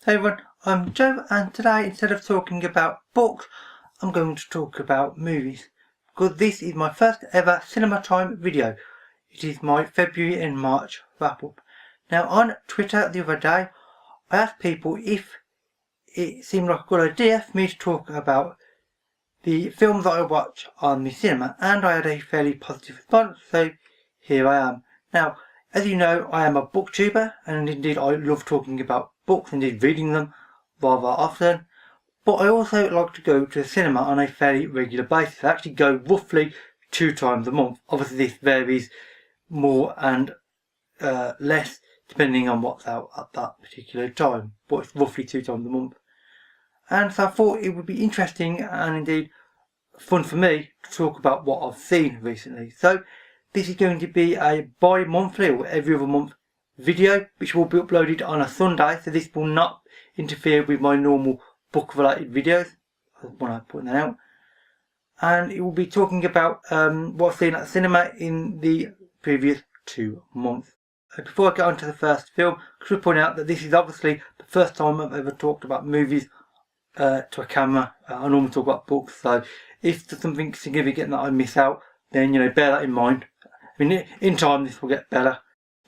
Hey everyone, I'm Joe, and today instead of talking about books, I'm going to talk about movies, because this is my first ever cinema time video. It is my February and March wrap up. Now on Twitter the other day, I asked people if it seemed like a good idea for me to talk about the films that I watch on the cinema, and I had a fairly positive response, so here I am. Now, as you know, I am a booktuber, and indeed I love talking about books, indeed reading them rather often. But I also like to go to the cinema on a fairly regular basis. I actually go roughly 2 times a month. Obviously this varies more and less depending on what's out at that particular time, but it's roughly 2 times a month. And so I thought it would be interesting and indeed fun for me to talk about what I've seen recently. So this is going to be a bi-monthly or every other month video, which will be uploaded on a Sunday, so this will not interfere with my normal book related videos when I put them out. And it will be talking about what I've seen at the cinema in the previous 2 months. Before I get on to the first film, I should point out that this is obviously the first time I've ever talked about movies to a camera. I normally talk about books, so if there's something significant that I miss out, then bear that in mind. I mean, in time this will get better.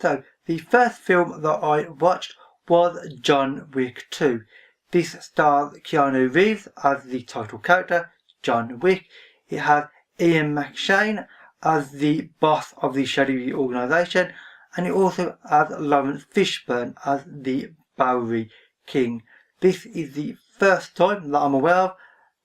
So the first film that I watched was John Wick 2. This stars Keanu Reeves as the title character, John Wick. It has Ian McShane as the boss of the shadowy organisation, and it also has Lawrence Fishburne as the Bowery King. This is the first time that I'm aware of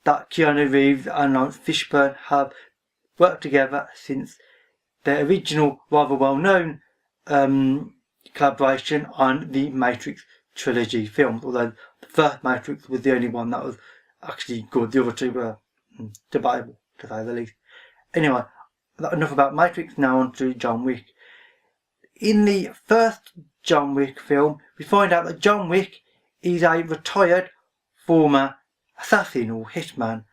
that Keanu Reeves and Lawrence Fishburne have worked together since their original, rather well-known collaboration on the Matrix trilogy films, although the first Matrix was the only one that was actually good. The other two were debatable, to say the least. Anyway, enough about Matrix, now on to John Wick. In the first John Wick film, we find out that John Wick is a retired former assassin or hitman.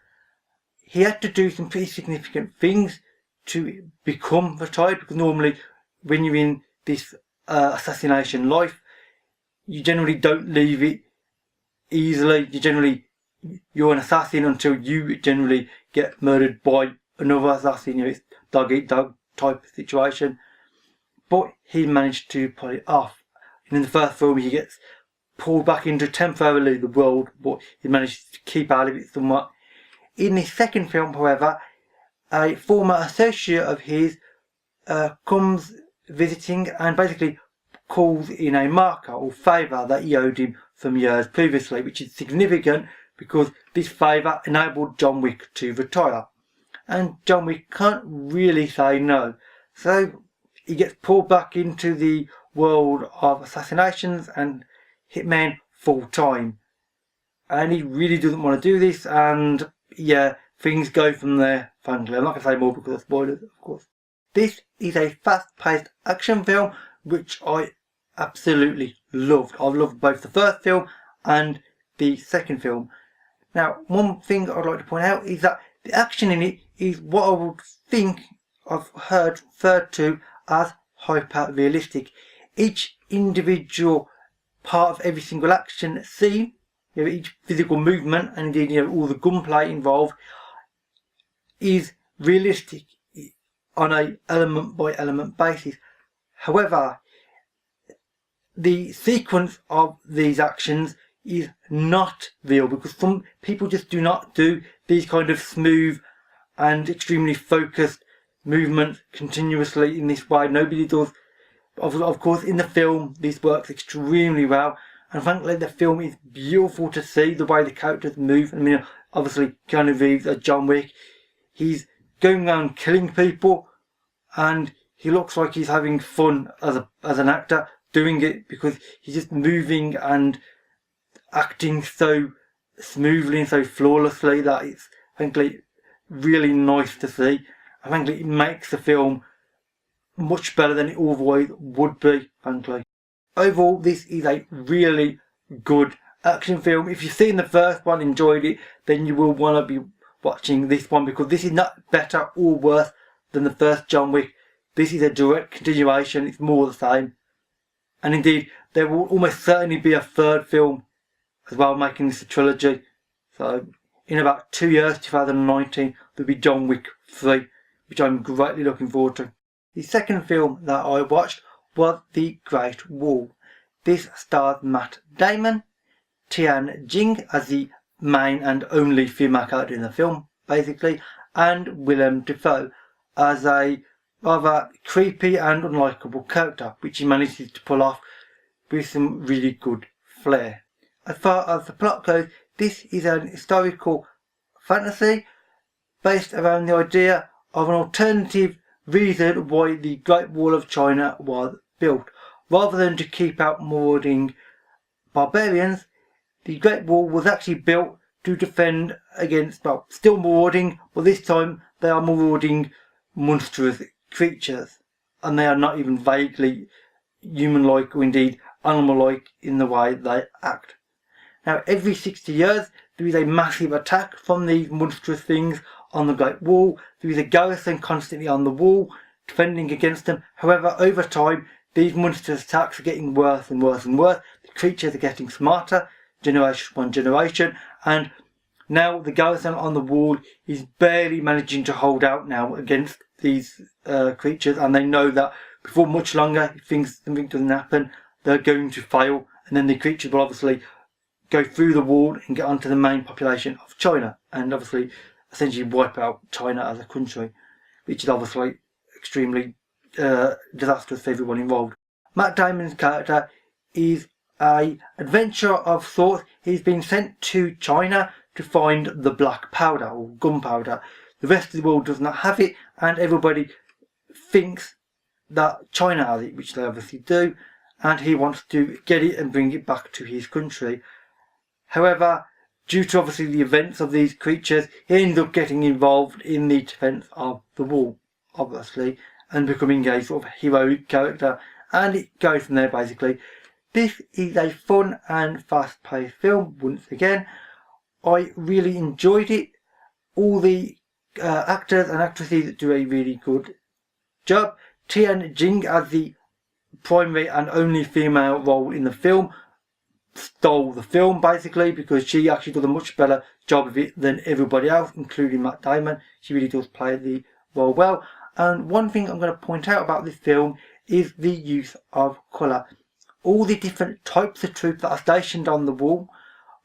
He had to do some pretty significant things to become retired, because normally when you're in this assassination life, you generally don't leave it easily. You're an assassin until you generally get murdered by another assassin. It's dog eat dog type of situation. But he managed to pull it off. And in the first film he gets pulled back into temporarily the world, but he managed to keep out of it somewhat. In the second film, however, a former associate of his comes visiting and basically calls in a marker or favour that he owed him some years previously, which is significant because this favour enabled John Wick to retire. And John Wick can't really say no. So he gets pulled back into the world of assassinations and hitmen full time. And he really doesn't want to do this, and yeah, things go from there, frankly. I'm not going to say more because of spoilers, of course. This is a fast-paced action film which I absolutely loved. I've loved both the first film and the second film. Now, one thing I'd like to point out is that the action in it is what I would think I've heard referred to as hyper-realistic. Each individual part of every single action scene, each physical movement, and indeed all the gunplay involved, is realistic on a element by element basis. However, the sequence of these actions is not real, because some people just do not do these kind of smooth and extremely focused movements continuously in this way. Nobody does. Of course, in the film this works extremely well, and frankly the film is beautiful to see, the way the characters move. I mean, obviously Keanu Reeves as John Wick, he's going around killing people, and he looks like he's having fun as an actor doing it, because he's just moving and acting so smoothly and so flawlessly that it's frankly really nice to see. And frankly it makes the film much better than it otherwise would be, frankly. Overall, this is a really good action film. If you've seen the first one, enjoyed it, then you will want to be watching this one, because this is not better or worse than the first John Wick. This is a direct continuation. It's more the same. And indeed, there will almost certainly be a third film as well, making this a trilogy. So in about 2 years, 2019, there'll be John Wick 3, which I'm greatly looking forward to. The second film that I watched was The Great Wall. This starred Matt Damon, Tian Jing as the main and only female character in the film, basically, and Willem Dafoe as a rather creepy and unlikable character, which he manages to pull off with some really good flair. As far as the plot goes, this is an historical fantasy based around the idea of an alternative reason why the Great Wall of China was built. Rather than to keep out marauding barbarians, the Great Wall was actually built to defend against, well, still marauding, but this time they are marauding monstrous creatures, and they are not even vaguely human-like or indeed animal-like in the way they act. Now, every 60 years there is a massive attack from these monstrous things on the Great Wall. There is a garrison constantly on the wall defending against them. However, over time, these monstrous attacks are getting worse and worse and worse. The creatures are getting smarter, generation upon generation, and now the garrison on the wall is barely managing to hold out now against these creatures, and they know that before much longer, if something doesn't happen, they're going to fail, and then the creatures will obviously go through the wall and get onto the main population of China, and obviously essentially wipe out China as a country, which is obviously extremely disastrous for everyone involved. Matt Damon's character is an adventurer of sorts. He's been sent to China to find the black powder or gunpowder. The rest of the world does not have it, and everybody thinks that China has it, which they obviously do, and he wants to get it and bring it back to his country. However, due to obviously the events of these creatures, he ends up getting involved in the defence of the wall, obviously, and becoming a sort of heroic character, and it goes from there basically. This is a fun and fast-paced film, once again. I really enjoyed it. All the actors and actresses do a really good job. Tian Jing as the primary and only female role in the film stole the film basically, because she actually does a much better job of it than everybody else, including Matt Damon. She really does play the role well. And one thing I'm going to point out about this film is the use of colour. All the different types of troops that are stationed on the wall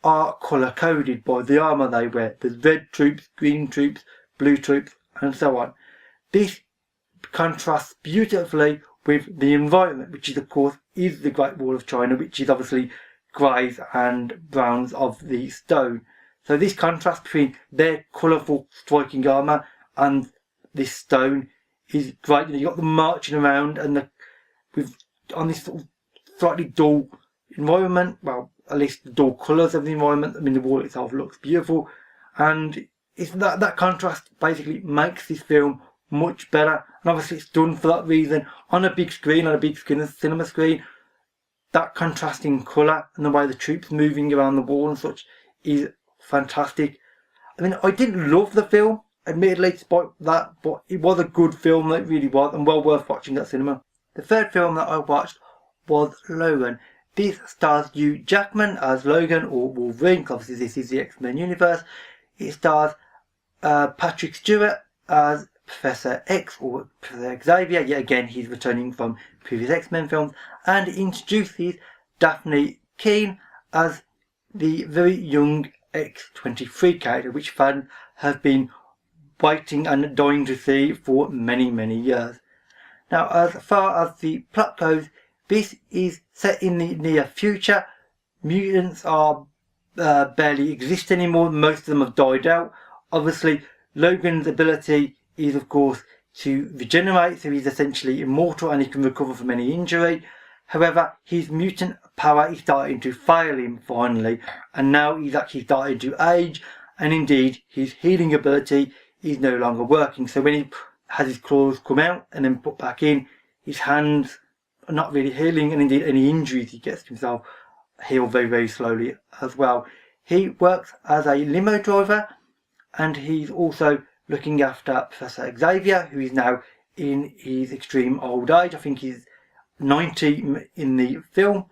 are colour coded by the armour they wear. There's red troops, green troops, blue troops, and so on. This contrasts beautifully with the environment, which is of course is the Great Wall of China, which is obviously greys and browns of the stone. So this contrast between their colourful striking armour and this stone is great. You know, you've got them marching around and on this sort of slightly dull environment, well, at least the dull colours of the environment. I mean, the wall itself looks beautiful, and it's that contrast basically makes this film much better. And obviously it's done for that reason on a big screen, cinema screen. That contrasting colour and the way the troops moving around the wall and such is fantastic. I mean, I didn't love the film, admittedly, despite that, but it was a good film, it really was, and well worth watching at cinema. The third film that I watched was Logan. This stars Hugh Jackman as Logan, or Wolverine, because obviously this is the X-Men universe. It stars Patrick Stewart as Professor X, or Professor Xavier. Yet again, he's returning from previous X-Men films, and it introduces Daphne Keane as the very young X-23 character, which fans have been waiting and dying to see for many, many years. Now, as far as the plot goes, this is set in the near future. Mutants are barely exist anymore. Most of them have died out. Obviously, Logan's ability is, of course, to regenerate, so he's essentially immortal and he can recover from any injury. However, his mutant power is starting to fail him finally, and now he's actually starting to age, and indeed his healing ability is no longer working. So when he has his claws come out and then put back in, his hands are not really healing, and indeed any injuries he gets to himself heal very, very slowly as well. He works as a limo driver, and he's also looking after Professor Xavier, who is now in his extreme old age. I think he's 90 in the film.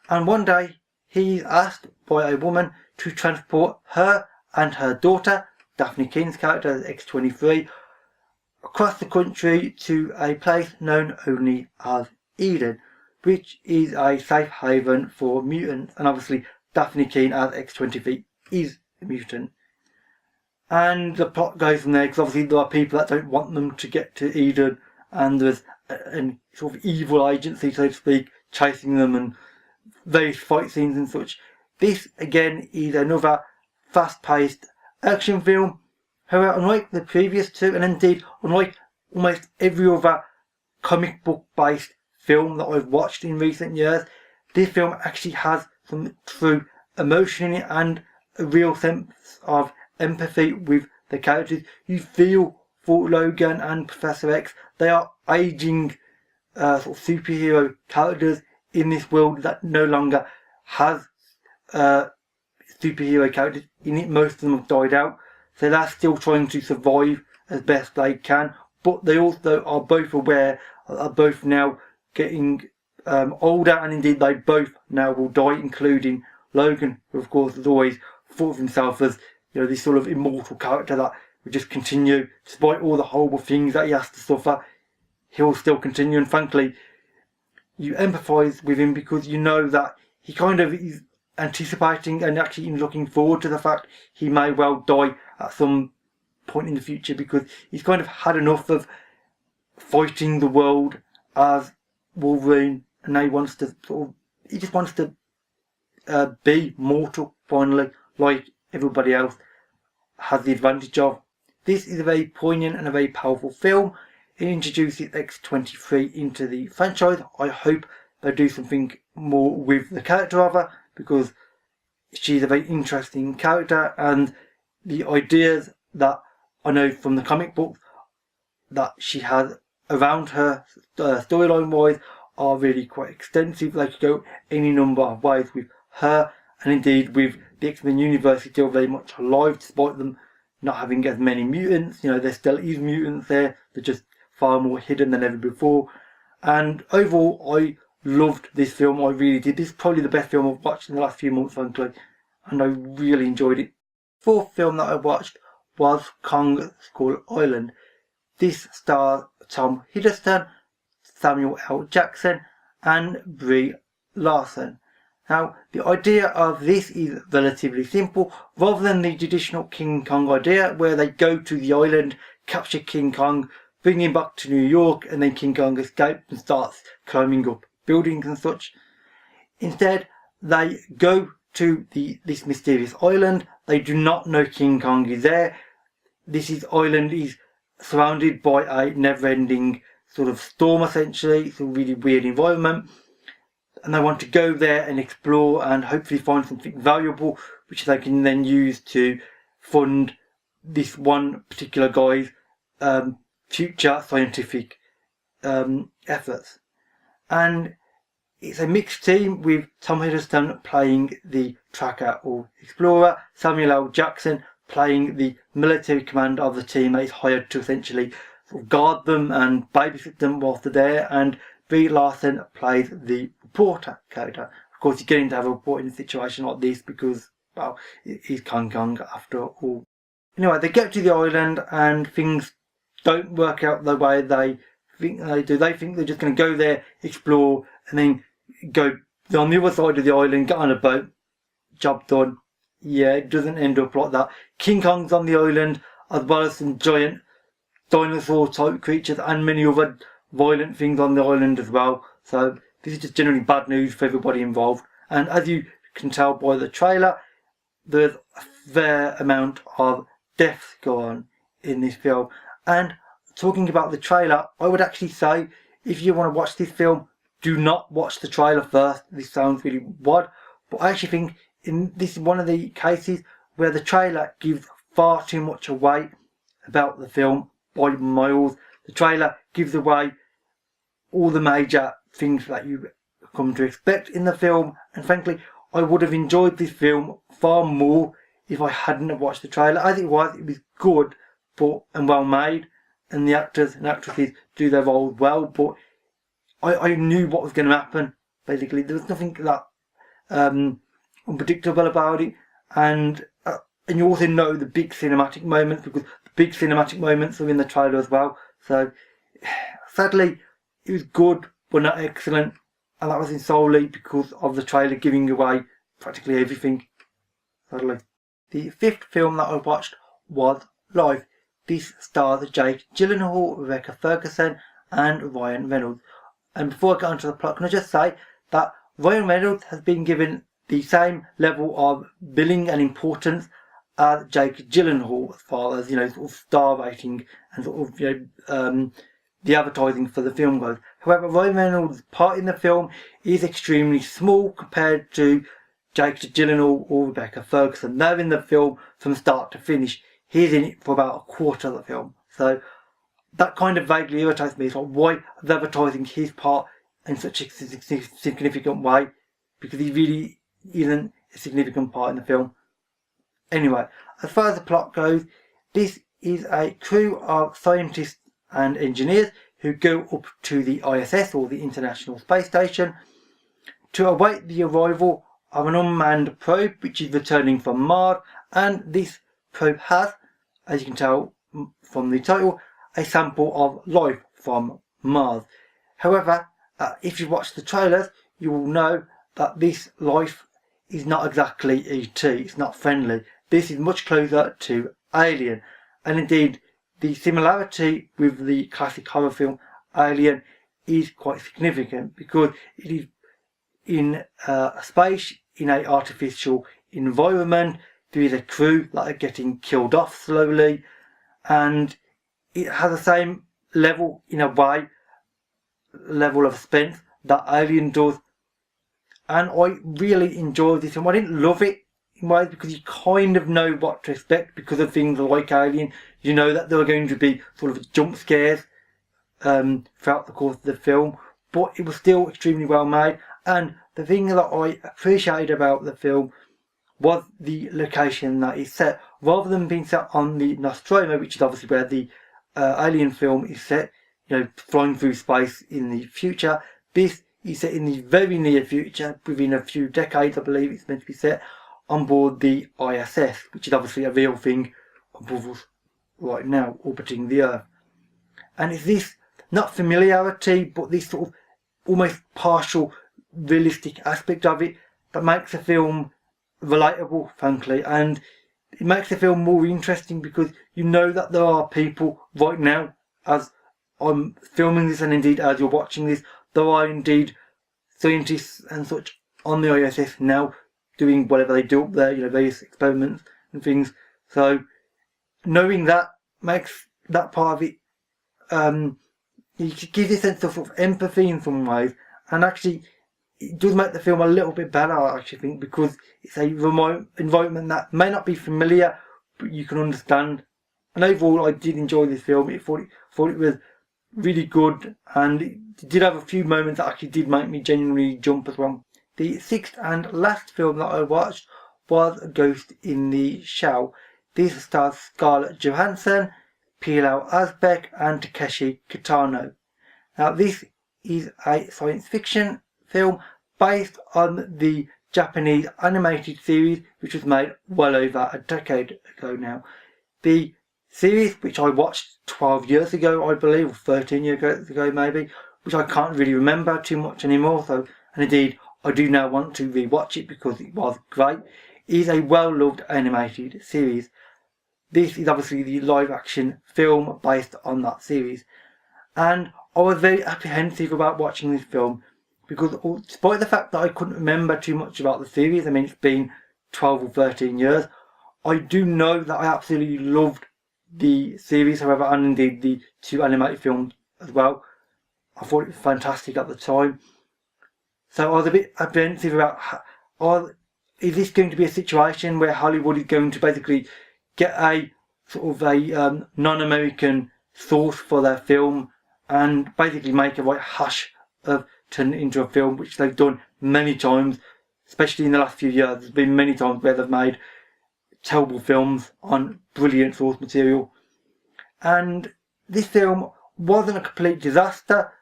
And one day he's asked by a woman to transport her and her daughter, Daphne Keen's character as X-23, across the country to a place known only as Eden, which is a safe haven for mutants, and obviously Daphne Keen as X-23 is a mutant. And the plot goes from there, because obviously there are people that don't want them to get to Eden, and there's a sort of evil agency, so to speak, chasing them, and various fight scenes and such. This, again, is another fast-paced action film. However, unlike the previous two, and indeed unlike almost every other comic book-based film that I've watched in recent years, this film actually has some true emotion in it and a real sense of empathy with the characters. You feel for Logan and Professor X. They are aging sort of superhero characters in this world that no longer has superhero characters in it. Most of them have died out, so they're still trying to survive as best they can, but they also are both aware that they're both now getting older, and indeed they both now will die, including Logan, who of course has always thought of himself as, you know, this sort of immortal character that will just continue despite all the horrible things that he has to suffer. He'll still continue, and frankly you empathise with him because you know that he kind of is anticipating and actually looking forward to the fact he may well die at some point in the future, because he's kind of had enough of fighting the world as Wolverine, and now he wants to he just wants to be mortal finally, like everybody else has the advantage of. This is a very poignant and a very powerful film. It introduces X-23 into the franchise. I hope they do something more with the character of her, because she's a very interesting character, and the ideas that I know from the comic book that she has around her storyline wise are really quite extensive. They could go any number of ways with her, and indeed with the X-Men universe is still very much alive despite them not having as many mutants. You know, there still is mutants there, they're just far more hidden than ever before. And overall, I loved this film. I really did. This is probably the best film I've watched in the last few months, frankly, and I really enjoyed it. Fourth film that I watched was Kong Skull Island. This stars Tom Hiddleston, Samuel L. Jackson and Brie Larson. Now, the idea of this is relatively simple. Rather than the traditional King Kong idea, where they go to the island, capture King Kong, bring him back to New York, and then King Kong escapes and starts climbing up buildings and such. Instead, they go to this mysterious island. They do not know King Kong is there. This island is surrounded by a never-ending sort of storm, essentially. It's a really weird environment, and they want to go there and explore and hopefully find something valuable, which they can then use to fund this one particular guy's future scientific efforts. And it's a mixed team, with Tom Hiddleston playing the tracker or explorer, Samuel L. Jackson playing the military commander of the team that is hired to essentially sort of guard them and babysit them whilst they're there, and Brie Larson plays the reporter character. Of course, you're getting to have a reporting situation like this because, well, he's Kong Kong after all. Anyway, they get to the island and things don't work out the way they think they do. They think they're just going to go there, explore, and then go on the other side of the island, get on a boat, job done. Yeah, it doesn't end up like that. King Kong's on the island, as well as some giant dinosaur type creatures and many other violent things on the island as well. So this is just generally bad news for everybody involved. And as you can tell by the trailer, there's a fair amount of deaths going on in this film. And talking about the trailer, I would actually say, if you want to watch this film, do not watch the trailer first. This sounds really odd, but I actually think this is one of the cases where the trailer gives far too much away about the film by miles. The trailer gives away all the major things that you come to expect in the film, and frankly, I would have enjoyed this film far more if I hadn't have watched the trailer. As it was good and well made, and the actors and actresses do their roles well, but I knew what was going to happen. Basically, there was nothing that unpredictable about it, and you also know the big cinematic moments, because the big cinematic moments are in the trailer as well. So sadly, it was good but not excellent, and that was solely because of the trailer giving away practically everything. Sadly, the fifth film that I watched was Life. This stars Jake Gyllenhaal, Rebecca Ferguson, and Ryan Reynolds. And before I get onto the plot, can I just say that Ryan Reynolds has been given the same level of billing and importance as Jake Gyllenhaal, as far as, sort of star rating and sort of, the advertising for the film goes. However, Ryan Reynolds' part in the film is extremely small compared to Jake Gyllenhaal or Rebecca Ferguson. They're in the film from start to finish. He's in it for about a quarter of the film. So that kind of vaguely irritates me. It's like, why are they advertising his part in such a significant way? Because he really isn't a significant part in the film. Anyway, as far as the plot goes, this is a crew of scientists and engineers who go up to the ISS, or the International Space Station, to await the arrival of an unmanned probe which is returning from Mars, and this probe has, as you can tell from the title, a sample of life from Mars. However, if you watch the trailers, you will know that this life is not exactly ET, it's not friendly. This is much closer to Alien, and indeed the similarity with the classic horror film Alien is quite significant, because it is in a space, in an artificial environment. There is a crew that are getting killed off slowly, and it has the same level, in a way, level of suspense that Alien does. And I really enjoyed this film. I didn't love it in ways, because you kind of know what to expect because of things like Alien. You know that there are going to be sort of jump scares throughout the course of the film, but it was still extremely well made. And the thing that I appreciated about the film was the location that is set. Rather than being set on the Nostromo, which is obviously where the Alien film is set, flying through space in the future, this is set in the very near future, within a few decades, I believe it's meant to be set, on board the ISS, which is obviously a real thing above us right now, orbiting the Earth. And it's this, not familiarity, but this sort of almost partial realistic aspect of it that makes the film relatable, frankly, and it makes the film more interesting, because you know that there are people right now, as I'm filming this and indeed as you're watching this, there are indeed scientists and such on the ISS now doing whatever they do up there, various experiments and things. So knowing that makes that part of it, it gives you a sense of, empathy in some ways, and actually it does make the film a little bit better, I actually think, because it's a remote environment that may not be familiar, but you can understand. And overall, I did enjoy this film. I thought it was really good, and it did have a few moments that actually did make me genuinely jump as well. The sixth and last film that I watched was Ghost in the Shell. This stars Scarlett Johansson, Pilal Asbæk, and Takeshi Kitano. Now, this is a science fiction film based on the Japanese animated series, which was made well over a decade ago now. The series, which I watched 12 years ago, I believe, or 13 years ago maybe, which I can't really remember too much anymore, and indeed I do now want to rewatch it because it was great, is a well-loved animated series. This is obviously the live-action film based on that series, and I was very apprehensive about watching this film, because despite the fact that I couldn't remember too much about the series, it's been 12 or 13 years, I do know that I absolutely loved the series, however, and indeed the two animated films as well. I thought it was fantastic at the time. So I was a bit apprehensive about, is this going to be a situation where Hollywood is going to basically get a sort of a non-American source for their film and basically make a right hash of turn it into a film, which they've done many times, especially in the last few years. There's been many times where they've made terrible films on brilliant source material, and this film wasn't a complete disaster,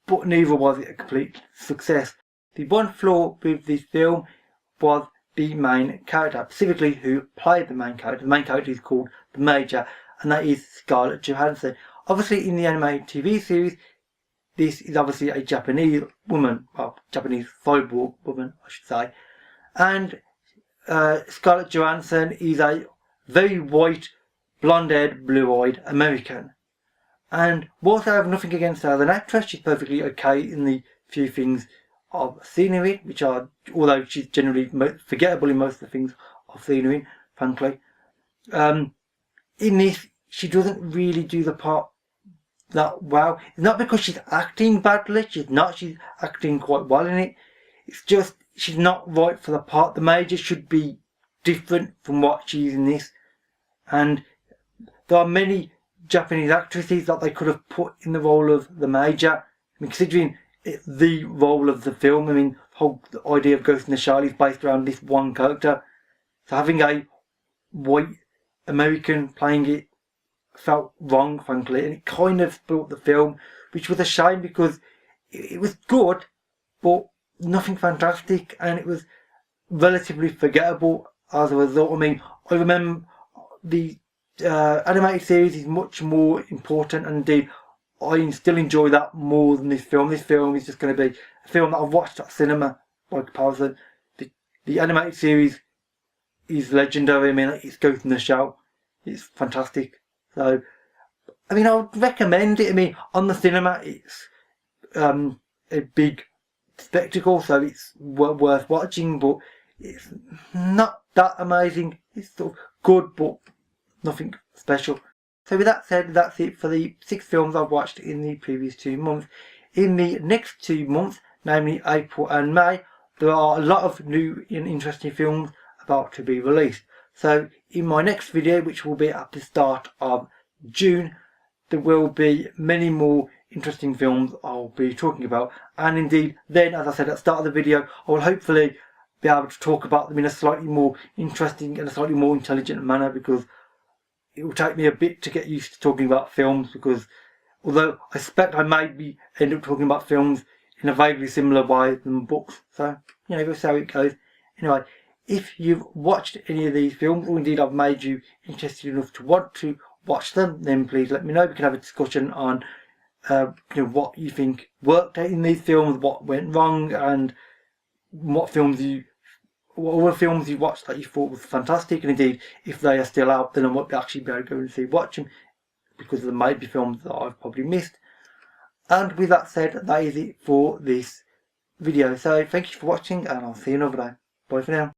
but neither was it a complete success. The one flaw with this film was the main character, specifically who played the main character. The main character is called the Major, and that is Scarlett Johansson. Obviously, in the animated TV series, this is obviously a Japanese woman, well, Japanese cyborg woman, I should say. And Scarlett Johansson is a very white, blonde-haired, blue-eyed American. And whilst I have nothing against her as an actress, she's perfectly okay in the few things I've seen her in, which are, although she's generally forgettable in most of the things I've seen her in, frankly. In this, she doesn't really do the part that well. It's not because she's acting badly, she's acting quite well in it. It's just, she's not right for the part. The Major should be different from what she is in this. And there are many Japanese actresses that they could have put in the role of the Major. I mean, considering it's the role of the film, I mean, the whole idea of Ghost in the Shell is based around this one character. So having a white American playing it felt wrong, frankly, and it kind of spoilt the film, which was a shame because it was good, but nothing fantastic, and it was relatively forgettable as a result. I mean, I remember the animated series is much more important, and indeed I still enjoy that more than this film. This film is just going to be a film that I've watched at cinema by comparison. The animated series is legendary. I mean, it's Ghost in the Shell. It's fantastic. So, I mean, I would recommend it. I mean, on the cinema, it's a big spectacle, so it's worth watching, but it's not that amazing. It's sort of good, but nothing special. So with that said, that's it for the 6 films I've watched in the previous 2 months. In the next 2 months, namely April and May, there are a lot of new and interesting films about to be released. So in my next video, which will be at the start of June, there will be many more interesting films I'll be talking about. And indeed, then, as I said at the start of the video, I will hopefully be able to talk about them in a slightly more interesting and a slightly more intelligent manner, because it will take me a bit to get used to talking about films, because although I suspect I may end up talking about films in a vaguely similar way than books. So, you know, we'll see how it goes. Anyway, if you've watched any of these films, or indeed I've made you interested enough to want to watch them, then please let me know. We can have a discussion on what you think worked in these films, what went wrong, and what other films you watched that you thought was fantastic. And indeed, if they are still out, then I might actually be able to go and watch them, because there might be films that I've probably missed. And with that said, that is it for this video. So thank you for watching, and I'll see you another day. Bye for now.